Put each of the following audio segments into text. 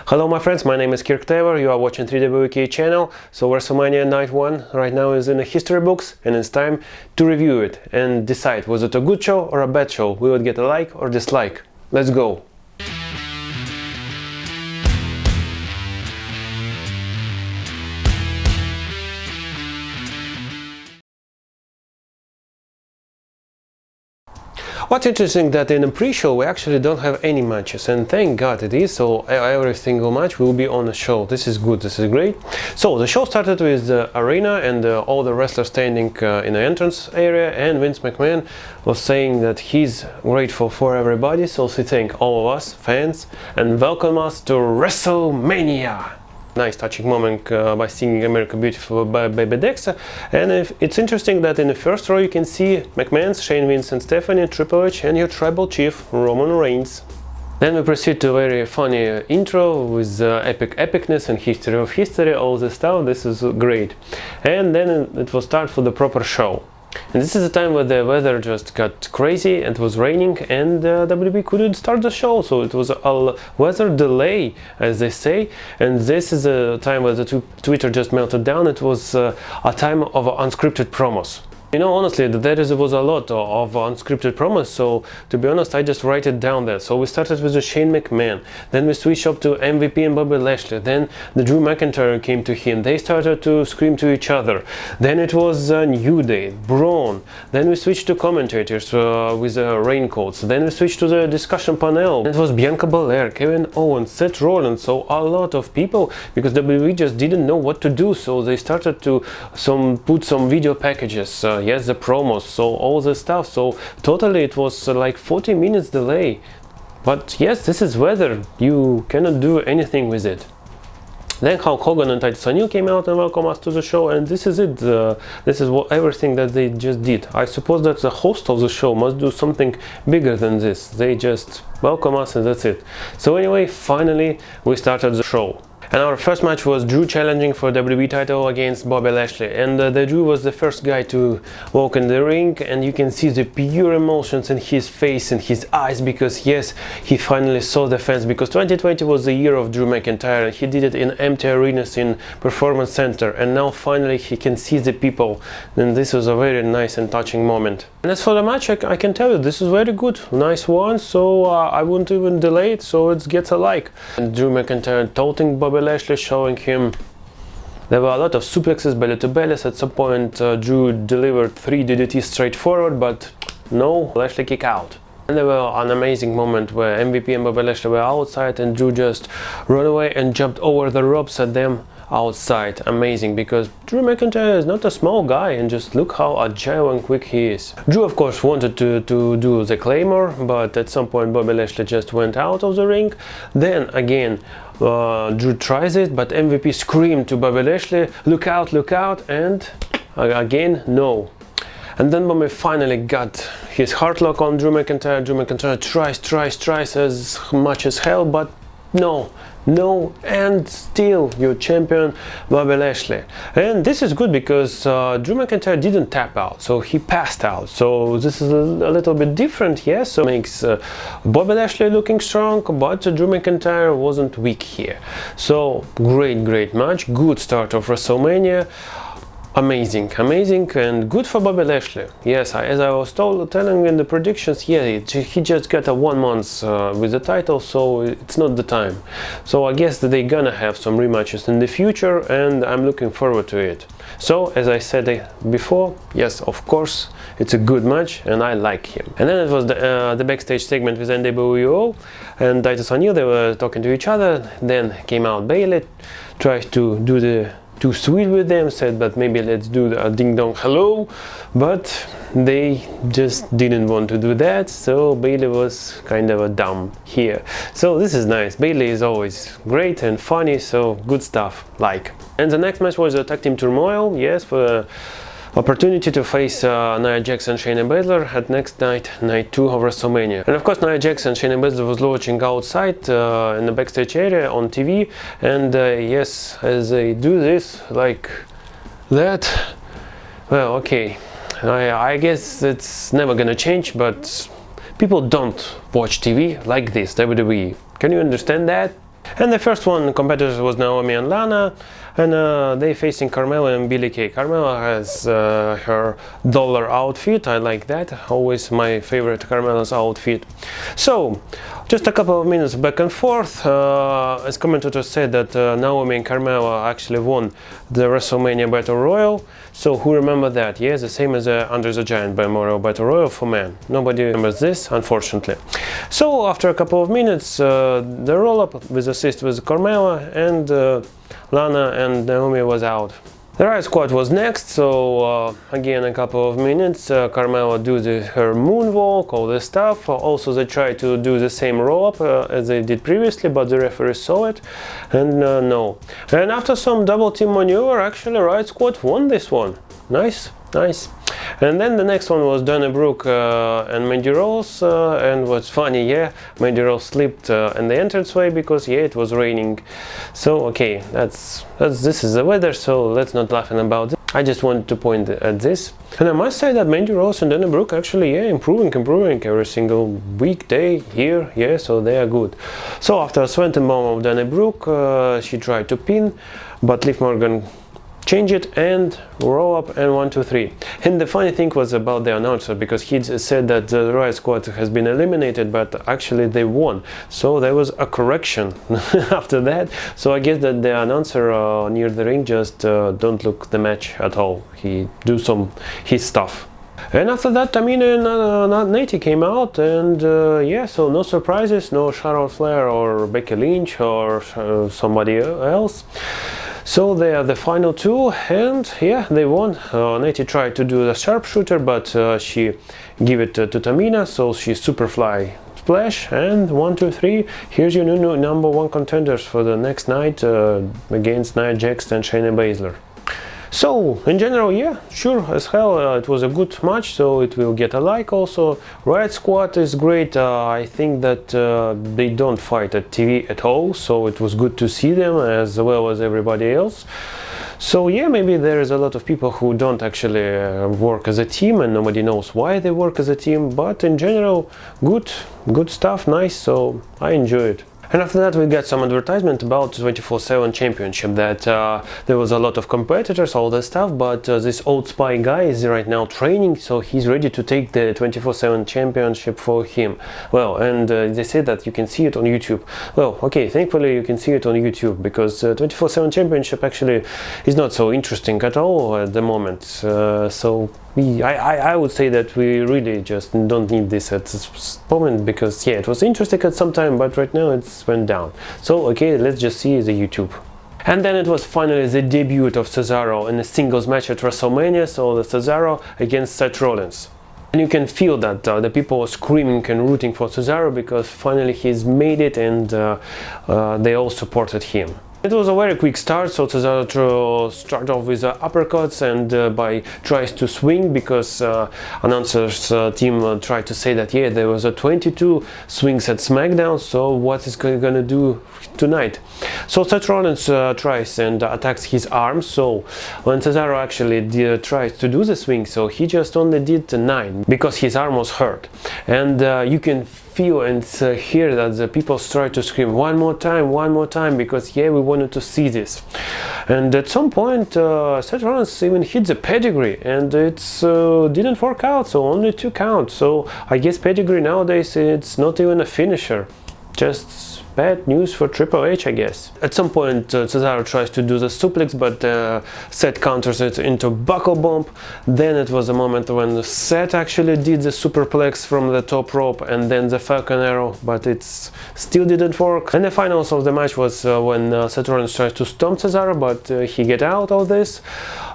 Hello my friends, my name is Kirk. You are watching 3WK channel. So WrestleMania Night 1 right now is in the history books and it's time to review it and decide was it a good show or a bad show. We would get a like or dislike. Let's go! What's interesting that in the pre-show we actually don't have any matches, and thank God it is, so every single match will be on the show. This is good, this is great. So the show started with the arena and all the wrestlers standing in the entrance area, and Vince McMahon was saying that he's grateful for everybody, so he thank all of us fans and welcome us to WrestleMania. Nice touching moment by singing America Beautiful by Baby Dexter. And it's interesting that in the first row you can see McMahon's, Shane, Vince and Stephanie, Triple H and your tribal chief Roman Reigns. Then we proceed to a very funny intro with epicness and history of history, all this stuff. This is great. And then it will start for the proper show. And this is the time where the weather just got crazy and it was raining and WWE couldn't start the show, so it was a weather delay, as they say. And this is a time where the Twitter just melted down. It was a time of unscripted promos. You know, honestly, was a lot of unscripted promos, so to be honest, I just write it down there. So we started with Shane McMahon, then we switched up to MVP and Bobby Lashley, then the Drew McIntyre came to him, they started to scream to each other, then it was New Day, Braun, then we switched to commentators with raincoats, then we switched to the discussion panel, it was Bianca Belair, Kevin Owens, Seth Rollins, so a lot of people, because WWE just didn't know what to do, so they started to put some video packages. Yes, the promos, so all the stuff, so totally it was like 40 minutes delay. But yes, this is weather, you cannot do anything with it. Then Hulk Hogan and Titus O'Neil came out and welcomed us to the show, and this is it. This is everything that they just did. I suppose that the host of the show must do something bigger than this. They just welcome us and that's it. So anyway, finally we started the show. And our first match was Drew challenging for WWE title against Bobby Lashley, and the Drew was the first guy to walk in the ring, and you can see the pure emotions in his face and his eyes, because yes, he finally saw the fans, because 2020 was the year of Drew McIntyre and he did it in empty arenas in Performance Center, and now finally he can see the people, and this was a very nice and touching moment. And as for the match, I can tell you this is very good, nice one, so I wouldn't even delay it, so it gets a like. And Drew McIntyre taunting Bobby Lashley, showing him there were a lot of suplexes, belly to bellies. At some point Drew delivered 3 DDTs straight forward, but no, Lashley kick out. And there were an amazing moment where MVP and Bobby Lashley were outside and Drew just ran away and jumped over the ropes at them outside. Amazing, because Drew McIntyre is not a small guy, and just look how agile and quick he is. Drew of course wanted to do the Claymore, but at some point Bobby Lashley just went out of the ring. Then again Drew tries it, but MVP screamed to Bobby Lashley, look out, and again no. And then Bobby finally got his heart lock on Drew McIntyre. Drew McIntyre tries as much as hell, but no, and still your champion Bobby Lashley. And this is good because Drew McIntyre didn't tap out, so he passed out. So this is a little bit different, yes, so makes Bobby Lashley looking strong, but Drew McIntyre wasn't weak here. So great match, good start of WrestleMania. Amazing, and good for Bobby Lashley. Yes, as I was telling in the predictions, yeah, he just got a 1 month with the title, so it's not the time. So I guess that they're gonna have some rematches in the future, and I'm looking forward to it. So, as I said before, yes, of course, it's a good match, and I like him. And then it was the backstage segment with NWO and Titus O'Neil. They were talking to each other. Then came out Bayley, tried to do the too sweet with them, said but maybe let's do a ding dong hello, but they just didn't want to do that, so Bayley was kind of a dumb here. So this is nice. Bayley is always great and funny, so good stuff, like. And the next match was a tag team turmoil, yes, for opportunity to face Nia Jax and Shayna Baszler at next night, night 2 of WrestleMania. And of course Nia Jax and Shayna Baszler was watching outside in the backstage area on TV, and yes, as they do this like that, well, okay, I guess it's never gonna change, but people don't watch TV like this, WWE. Can you understand that? And the first one competitors was Naomi and Lana, and they facing Carmella and Billie Kay. Carmella has her dollar outfit. I like that. Always my favorite Carmella's outfit. So just a couple of minutes back and forth. As commentators said that Naomi and Carmella actually won the WrestleMania Battle Royal. So who remember that? Yes, the same as Andre the Giant Memorial Battle Royal for men. Nobody remembers this, unfortunately. So after a couple of minutes, the roll-up with assist with Carmella, and Lana and Naomi was out. The Riot Squad was next, so again a couple of minutes, Carmella do her moonwalk, all this stuff. Also they tried to do the same roll-up as they did previously, but the referee saw it, and no. And after some double team maneuver, actually Riot Squad won this one. Nice, nice. And then the next one was Dana Brooke and Mandy Rose, and what's funny, yeah, Mandy Rose slipped in the entranceway because yeah, it was raining. So okay, this is the weather, so let's not laughing about it. I just wanted to point at this. And I must say that Mandy Rose and Dana Brooke actually, yeah, improving every single weekday here, yeah, so they are good. So after a swanton bomb of Dana Brooke, she tried to pin, but Liv Morgan change it and roll up and 1, 2, 3. And the funny thing was about the announcer, because he said that the Riot Squad has been eliminated, but actually they won. So there was a correction after that. So I guess that the announcer near the ring just don't look the match at all. He do some his stuff. And after that, Tamina and Natty came out, and yeah, so no surprises, no Charlotte Flair or Becky Lynch or somebody else. So they are the final two, and yeah, they won. Natty tried to do the sharpshooter, but she gave it to Tamina, so she superfly splash, and 1, 2, 3. Here's your new number one contenders for the next night against Nia Jax and Shayna Baszler. So, in general, yeah, sure as hell, it was a good match, so it will get a like also. Riot Squad is great. I think that they don't fight at TV at all, so it was good to see them as well as everybody else. So yeah, maybe there is a lot of people who don't actually work as a team, and nobody knows why they work as a team, but in general, good stuff, nice, so I enjoy it. And after that we got some advertisement about 24/7 championship, that there was a lot of competitors, all that stuff, but this old spy guy is right now training, so he's ready to take the 24/7 championship for him. Well, and they said that you can see it on YouTube. Well, okay, thankfully you can see it on YouTube, because 24/7 championship actually is not so interesting at all at the moment. So I would say that we really just don't need this at this moment, because yeah, it was interesting at some time, but right now it's went down. So okay, let's just see the YouTube. And then it was finally the debut of Cesaro in a singles match at WrestleMania, so the Cesaro against Seth Rollins. And you can feel that the people are screaming and rooting for Cesaro, because finally he's made it, and they all supported him. It was a very quick start, so Cesaro started off with uppercuts and tries to swing, because announcers team tried to say that yeah, there was a 22 swings at SmackDown, so what is gonna do tonight? So Seth Rollins tries and attacks his arm, so when Cesaro actually tries to do the swing, so he just only did 9, because his arm was hurt. And you can feel and hear that the people start to scream one more time, because yeah, we wanted to see this. And at some point Seth Rollins even hit the pedigree, and it didn't work out, so only 2 counts. So I guess pedigree nowadays, it's not even a finisher, just bad news for Triple H, I guess. At some point Cesaro tries to do the suplex, but Seth counters it into buckle bomb. Then it was a moment when Seth actually did the superplex from the top rope, and then the Falcon Arrow, but it still didn't work. And the finals of the match was when Seth Rollins tries to stomp Cesaro, but he get out of this.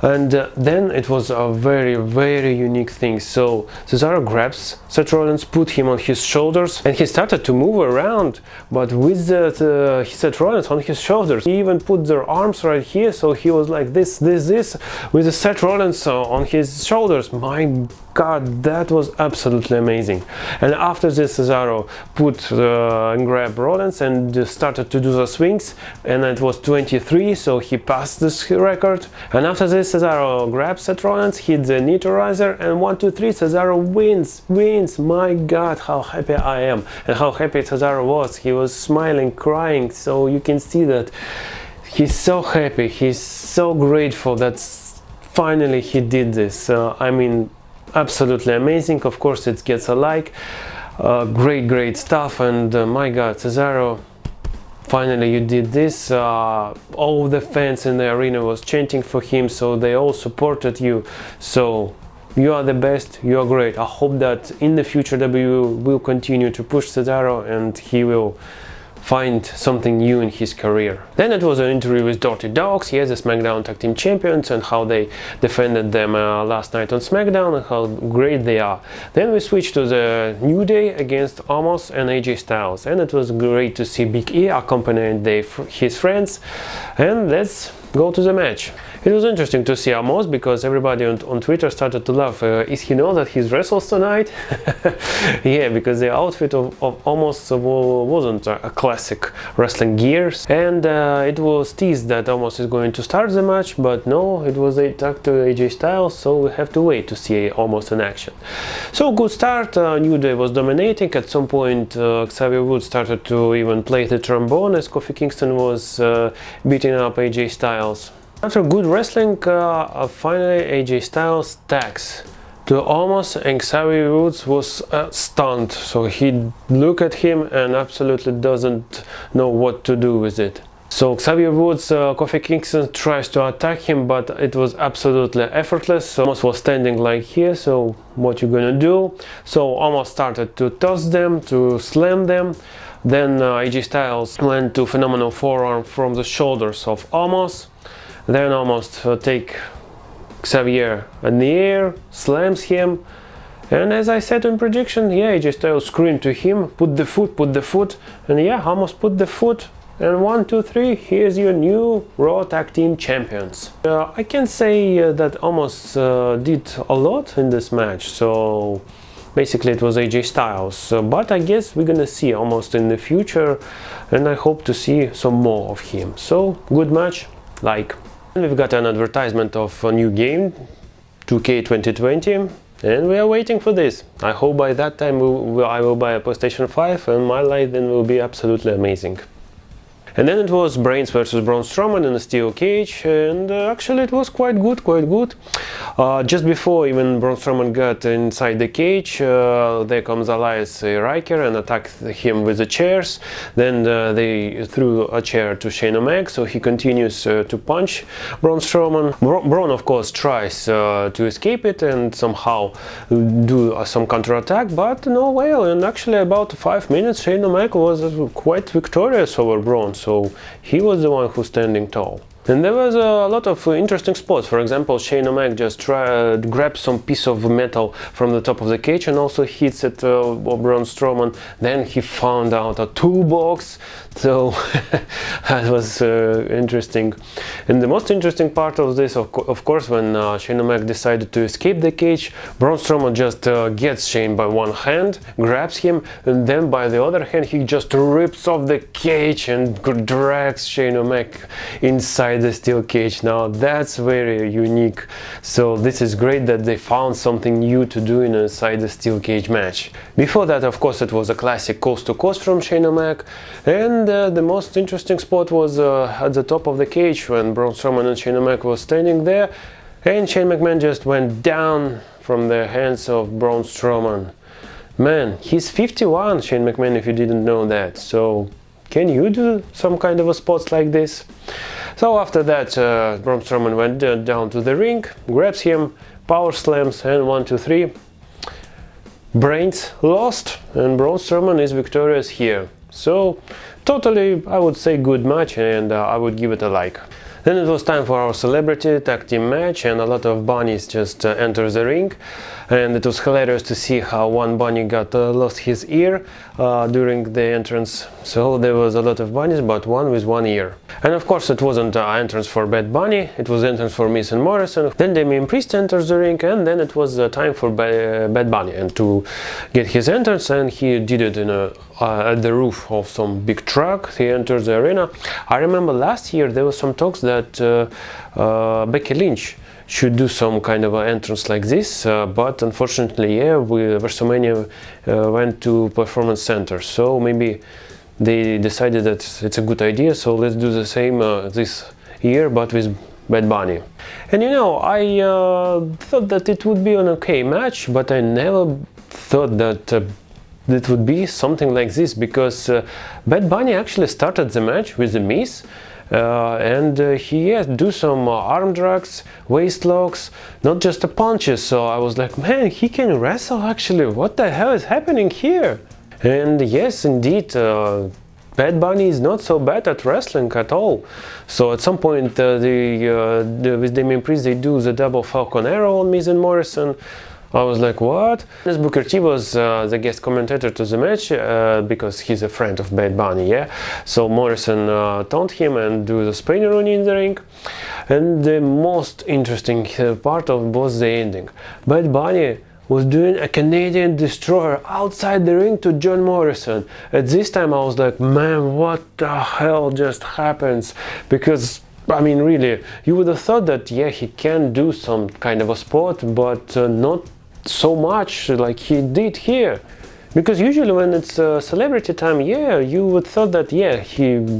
And then it was a very unique thing. So Cesaro grabs Seth Rollins, put him on his shoulders, and he started to move around, but with Seth Rollins on his shoulders. He even put their arms right here, so he was like this, with the Seth Rollins on his shoulders. My God, that was absolutely amazing. And after this, Cesaro put and grabbed Rollins and started to do the swings, and it was 23, so he passed this record. And after this, Cesaro grabs Seth Rollins, hit the neutralizer, and 1, 2, 3, Cesaro wins. My God, how happy I am, and how happy Cesaro was. He was smiling smiling, crying, so you can see that he's so happy, he's so grateful that finally he did this. I mean, absolutely amazing. Of course it gets a like. Great stuff, and my god, Cesaro, finally you did this. All the fans in the arena was chanting for him, so they all supported you. So you are the best, you are great. I hope that in the future WWE will continue to push Cesaro and he will find something new in his career. Then it was an interview with Dirty Dogs, yes, the SmackDown Tag Team Champions, and how they defended them last night on SmackDown and how great they are. Then we switched to the New Day against Omos and AJ Styles, and it was great to see Big E accompanying his friends. And let's go to the match. It was interesting to see Omos because everybody on Twitter started to laugh. Is he know that he wrestles tonight? Yeah, because the outfit of Omos wasn't a classic wrestling gear, and it was teased that Omos is going to start the match, but no, it was a tag to AJ Styles, so we have to wait to see Omos in action. So good start. New Day was dominating. At some point Xavier Woods started to even play the trombone as Kofi Kingston was beating up AJ Styles. After good wrestling, finally AJ Styles tags to Omos, and Xavier Woods was stunned. So he looked at him and absolutely doesn't know what to do with it. So Xavier Woods, Kofi Kingston tries to attack him, but it was absolutely effortless. So Omos was standing like here, so what you gonna do? So Omos started to toss them, to slam them. Then AJ Styles went to phenomenal forearm from the shoulders of Omos. Then almost take Xavier in the air, slams him, and as I said in prediction, yeah, AJ Styles screamed to him, put the foot, and yeah, almost put the foot, and 1, 2, 3, here's your new Raw Tag Team Champions. I can say that almost did a lot in this match, so basically it was AJ Styles, but I guess we're gonna see almost in the future, and I hope to see some more of him. So, good match, like. And we've got an advertisement of a new game, 2K 2020, and we are waiting for this. I hope by that time I will buy a PlayStation 5 and my life then will be absolutely amazing. And then it was Brains versus Braun Strowman in a steel cage, and actually it was quite good. Just before even Braun Strowman got inside the cage, there comes Elias Riker and attacked him with the chairs. Then they threw a chair to Shane O'Mac, so he continues to punch Braun Strowman. Braun of course tries to escape it and somehow do some counterattack, but no avail, and actually about 5 minutes Shane O'Mac was quite victorious over Braun. So he was the one who's standing tall. And there was a lot of interesting spots. For example, Shane O'Mac just grabs some piece of metal from the top of the cage and also hits it Braun Strowman. Then he found out a toolbox, so that was interesting. And the most interesting part of this, of course, when Shane O'Mac decided to escape the cage, Braun Strowman just gets Shane by one hand, grabs him, and then by the other hand he just rips off the cage and drags Shane O'Mac inside the steel cage. Now that's very unique, so this is great that they found something new to do inside the steel cage match. Before that, of course, it was a classic coast to coast from Shane O'Mac, and the most interesting spot was at the top of the cage when Braun Strowman and Shane O'Mac was standing there, and Shane McMahon just went down from the hands of Braun Strowman. Man, he's 51, Shane McMahon, if you didn't know that, so can you do some kind of a spots like this? So after that, Braun Strowman went down to the ring, grabs him, power slams, and 1, 2, 3. Brains lost, and Braun Strowman is victorious here. So totally, I would say, good match, and I would give it a like. Then it was time for our celebrity tag team match, and a lot of bunnies just entered the ring, and it was hilarious to see how one bunny got lost his ear during the entrance. So there was a lot of bunnies, but one with one ear. And of course it wasn't an entrance for Bad Bunny, it was entrance for Miz and Morrison. Then Damian Priest enters the ring, and then it was time for Bad Bunny and to get his entrance, and he did it in at the roof of some big truck. He entered the arena. I remember last year there was some talks that Becky Lynch should do some kind of an entrance like this, but unfortunately, yeah, WrestleMania went to Performance Center, so maybe they decided that it's a good idea, so let's do the same this year, but with Bad Bunny. And you know, I thought that it would be an okay match, but I never thought that it would be something like this, because Bad Bunny actually started the match with the Miz, and he do some arm drags, waist locks, not just the punches. So I was like, man, he can wrestle actually, what the hell is happening here? And yes, indeed, Bad Bunny is not so bad at wrestling at all. So at some point with Damien Priest they do the double Falcon Arrow on Miz and Morrison. I was like, what? As Booker T was the guest commentator to the match, because he's a friend of Bad Bunny, yeah? So Morrison taunted him and do the spinning Rooney in the ring. And the most interesting part of was the ending. Bad Bunny was doing a Canadian Destroyer outside the ring to John Morrison. At this time I was like, man, what the hell just happens? Because I mean, really, you would have thought that, yeah, he can do some kind of a spot, but not so much like he did here. Because usually when it's celebrity time, yeah, you would thought that, yeah,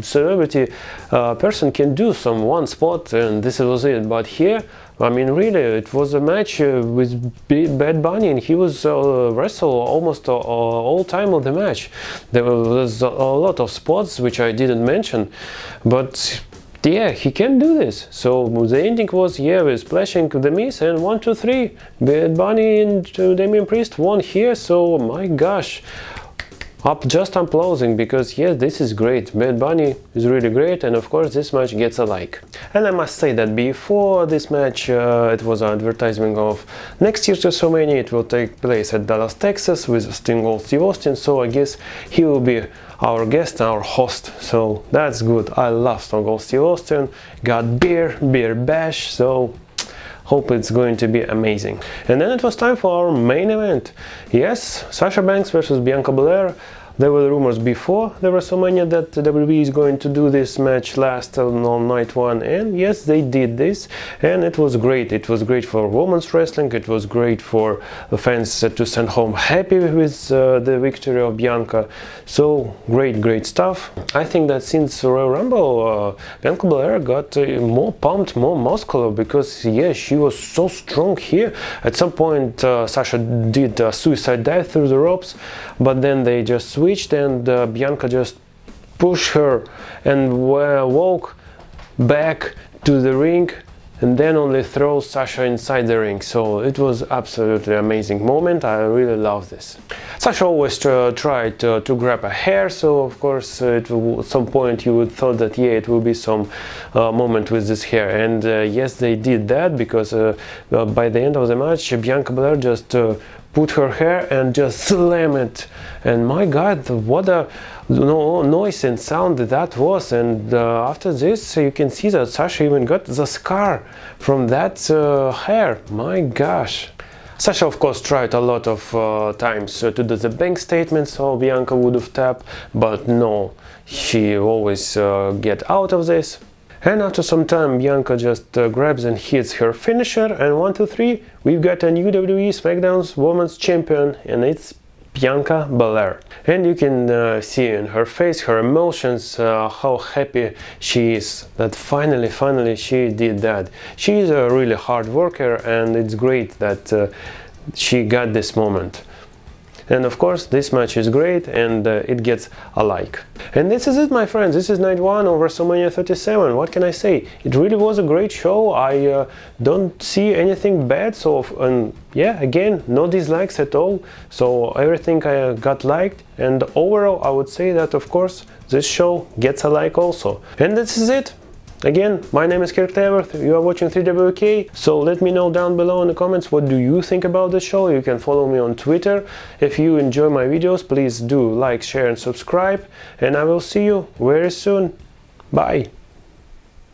celebrity person can do some one spot and this was it. But here, I mean, really, it was a match with Bad Bunny, and he was wrestle almost all time of the match. There was a lot of spots which I didn't mention, but yeah, he can do this. So the ending was, yeah, with splashing the Miz and 1, 2, 3. Bad Bunny and Damien Priest won here. So my gosh, just applauding, because yeah, this is great. Bad Bunny is really great, and of course this match gets a like. And I must say that before this match, it was an advertisement of next year's WrestleMania. It will take place at Dallas, Texas, with Stone Cold Steve Austin. So I guess he will be our guest, our host, so that's good. I love Stone Cold Steve Austin. Got beer bash, so hope it's going to be amazing. And then it was time for our main event. Yes, Sasha Banks versus Bianca Belair. There were rumors before the WrestleMania that WWE is going to do this match last on night one, and yes, they did this, and it was great. It was great for women's wrestling. It was great for the fans to send home happy with the victory of Bianca. So great stuff. I think that since Royal Rumble, Bianca Belair got more pumped, more muscular, because yeah, she was so strong here. At some point, Sasha did a suicide dive through the ropes, but then they just switched, and Bianca just pushed her and walk back to the ring, and then only throw Sasha inside the ring. So it was absolutely amazing moment. I really love this. Sasha always tried to grab a hair, so of course at some point you would thought that yeah, it will be some moment with this hair, and yes, they did that, because by the end of the match Bianca Belair just put her hair and just slam it, and my god, what a noise and sound that was. And after this you can see that Sasha even got the scar from that hair. My gosh. Sasha of course tried a lot of times to do the bank statement, so Bianca would have tapped, but no, she always get out of this. And after some time Bianca just grabs and hits her finisher, and 1, 2, 3, we've got a new WWE SmackDown's Women's Champion, and it's Bianca Belair. And you can see in her face, her emotions, how happy she is that finally she did that. She is a really hard worker, and it's great that she got this moment. And of course this match is great, and it gets a like. And this is it, my friends. This is night 1 of WrestleMania 37. What can I say? It really was a great show. I don't see anything bad. So yeah, again, no dislikes at all. So everything I got liked, and overall I would say that of course this show gets a like also. And this is it. Again, my name is Kirk, you are watching 3WK, so let me know down below in the comments what do you think about the show. You can follow me on Twitter. If you enjoy my videos, please do like, share and subscribe, and I will see you very soon. Bye!